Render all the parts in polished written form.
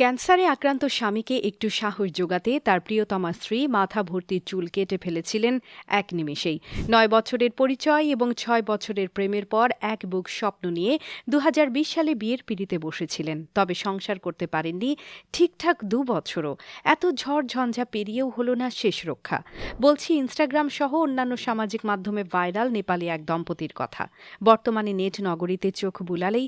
ক্যান্সারে আক্রান্ত স্বামীকে একটু সাহস জোগাতে তার প্রিয়তমা স্ত্রী মাথা ভর্তি চুল কেটে ফেলেছিলেন এক নিমেষেই। ৯ বছরের পরিচয় এবং ৬ বছরের প্রেমের পর এক বুক স্বপ্ন নিয়ে ২০২০ সালে বিয়ের পিঁড়িতে বসেছিলেন। তবে সংসার করতে পারেননি ঠিকঠাক ২ বছরও। এত ঝড় ঝঞ্ঝা পেরিয়েও হলো না শেষ রক্ষা। বলছি ইনস্টাগ্রাম সহ অন্যান্য সামাজিক মাধ্যমে ভাইরাল নেপালি এক দম্পতির কথা। বর্তমানে নেট নগরীতে চোখ বুলালেই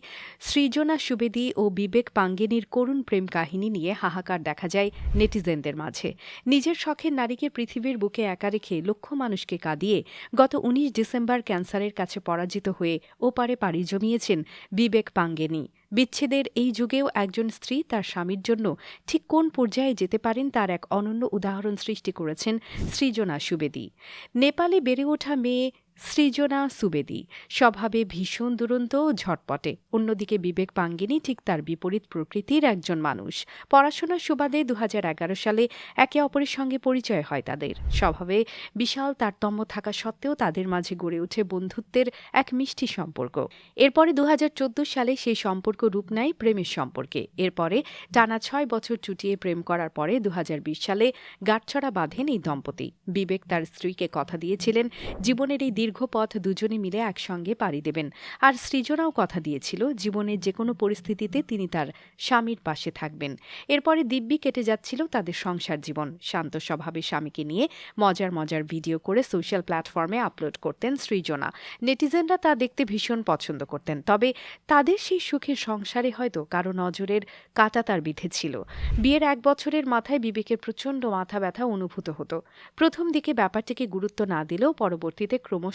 সৃজনা সুবেদী ও বিবেক পাঙ্গেনির করুণ প্রেম কাহিনী নিয়ে হাহাকার দেখা যায় নেটিজেনদের মাঝে। নিজের শখের নারীকে পৃথিবীর বুকে একা রেখে লক্ষ মানুষকে কাঁদিয়ে গত ১৯ ডিসেম্বর ক্যান্সারের কাছে পরাজিত হয়ে ওপারে পাড়ি জমিয়েছেন বিবেক পাঙ্গেনি। বিচ্ছেদের এই যুগেও একজন স্ত্রী তার স্বামীর জন্য ঠিক কোন পর্যায়ে যেতে পারেন তার এক অনন্য উদাহরণ সৃষ্টি করেছেন সৃজনা সুবেদী। নেপালে বেড়ে ওঠা মেয়ে সৃজনা সুবেদী স্বভাবে ভীষণ দুরন্ত ও ঝটপটে। অন্যদিকে বিবেক পাঙ্গেনি ঠিক তার বিপরীত প্রকৃতির একজন মানুষ। পড়াশোনার সুবাদে ২০১১ সালে একে অপরের সঙ্গে পরিচয় হয় তাদের। স্বভাবে বিশাল তারতম্য থাকা সত্ত্বেও তাদের মাঝে গড়ে ওঠে বন্ধুত্বের এক মিষ্টি সম্পর্ক। এরপরে ২০১৪ সালে সেই সম্পর্ক রূপ নেয় প্রেমের সম্পর্কে। এরপরে টানা ৬ বছর চুটিয়ে প্রেম করার পরে ২০২০ সালে গাঁটছড়া বাঁধেন এই দম্পতি। বিবেক তার স্ত্রীকে কথা দিয়েছিলেন জীবনের এই দীর্ঘ পথ দুজনে মিলে একসঙ্গে পাড়ি দেবেন। আর সৃজনাও কথা দিয়েছিল জীবনের যে কোনো পরিস্থিতিতে তিনি তার স্বামীর পাশে থাকবেন। এরপরে দিব্যি কেটে যাচ্ছিল তাদের সংসার জীবন। শান্ত স্বভাবের স্বামীকে নিয়ে মজার মজার ভিডিও করে সোশ্যাল প্ল্যাটফর্মে আপলোড করতেন সৃজনা। নেটিজেনরা তা দেখতে ভীষণ পছন্দ করতেন। তবে তাদের সেই সুখের সংসারে হয়তো কারো নজরের কাঁটা তার বিঁধেছিল। বিয়ের ১ বছরের মাথায় বিবেকের প্রচণ্ড মাথা ব্যথা অনুভূত হতো। প্রথম দিকে ব্যাপারটিকে গুরুত্ব না দিলেও পরবর্তীতে ক্রমশ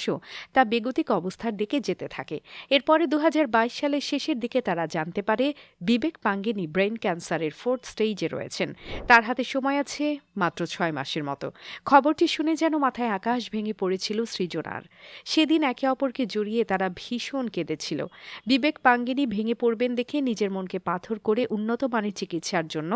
তা বেগতিক অবস্থার দিকে যেতে থাকে। এরপরে ২০২২ সালের শেষের দিকে তারা জানতে পারে বিবেক পাঙ্গেনি ব্রেন ক্যান্সারের 4th স্টেজে রয়েছেন। তার হাতে সময় আছে মাত্র ৬ মাসের মতো। খবরটি শুনে যেন মাথায় আকাশ ভেঙে পড়েছিল সৃজনার। সেদিন একে অপরকে জড়িয়ে তারা ভীষণ কেঁদেছিল। বিবেক পাঙ্গেনি ভেঙে পড়বেন দেখে নিজের মনকে পাথর করে উন্নত মানের চিকিৎসার জন্য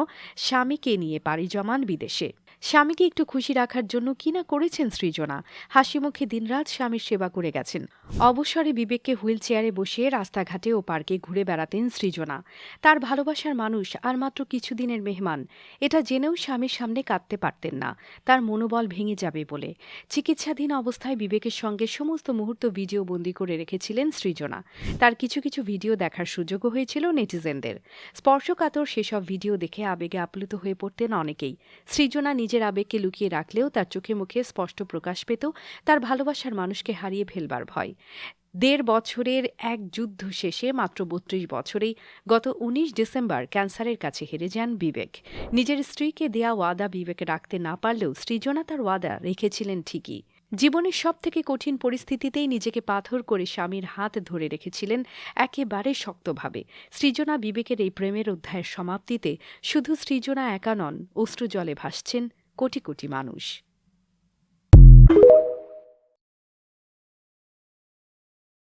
স্বামীকে নিয়ে পাড়ি জমান বিদেশে। স্বামীকে একটু খুশি রাখার জন্য কিনা করেছেন সৃজনা। হাসিমুখে দিনরাত স্বামীর সেবা করে গেছেন। অবসরে বিবেককে হুইল চেয়ারে বসিয়ে রাস্তাঘাটে ও পার্কে ঘুরে বেড়াতেন সৃজনা। তার ভালোবাসার মানুষ আর মাত্র কিছুদিনের মেহমান, এটা জেনেও স্বামীর সামনে কাঁদতে পারতেন না, তার মনোবল ভেঙে যাবে বলে। চিকিৎসাধীন অবস্থায় বিবেকের সঙ্গে সমস্ত মুহূর্ত ভিডিও বন্দী করে রেখেছিলেন সৃজনা। তার কিছু কিছু ভিডিও দেখার সুযোগও হয়েছিল নেটিজেনদের। স্পর্শকাতর সেসব ভিডিও দেখে আবেগে আপ্লুত হয়ে পড়তেন অনেকেই। সৃজনা নিজের আবেগকে লুকিয়ে রাখলেও তার চোখে মুখে স্পষ্ট প্রকাশ পেত তার ভালোবাসার মানুষকে হারিয়ে ফেলবার ভয়। ১.৫ বছরের এক যুদ্ধ শেষে মাত্র ৩২ বছরেই গত ১৯ ডিসেম্বর ক্যান্সারের কাছে হেরে যান বিবেক। নিজের স্ত্রীকে দেয়া ওয়াদা বিবেক রাখতে না পারলেও সৃজনা তার ওয়াদা রেখেছিলেন ঠিকই। জীবনের সবথেকে কঠিন পরিস্থিতিতেই নিজেকে পাথর করে স্বামীর হাত ধরে রেখেছিলেন একেবারে শক্তভাবে। সৃজনা বিবেকের এই প্রেমের অধ্যায়ের সমাপ্তিতে শুধু সৃজনা একা নন, অশ্রুজলে ভাসছেন কোটি কোটি মানুষ।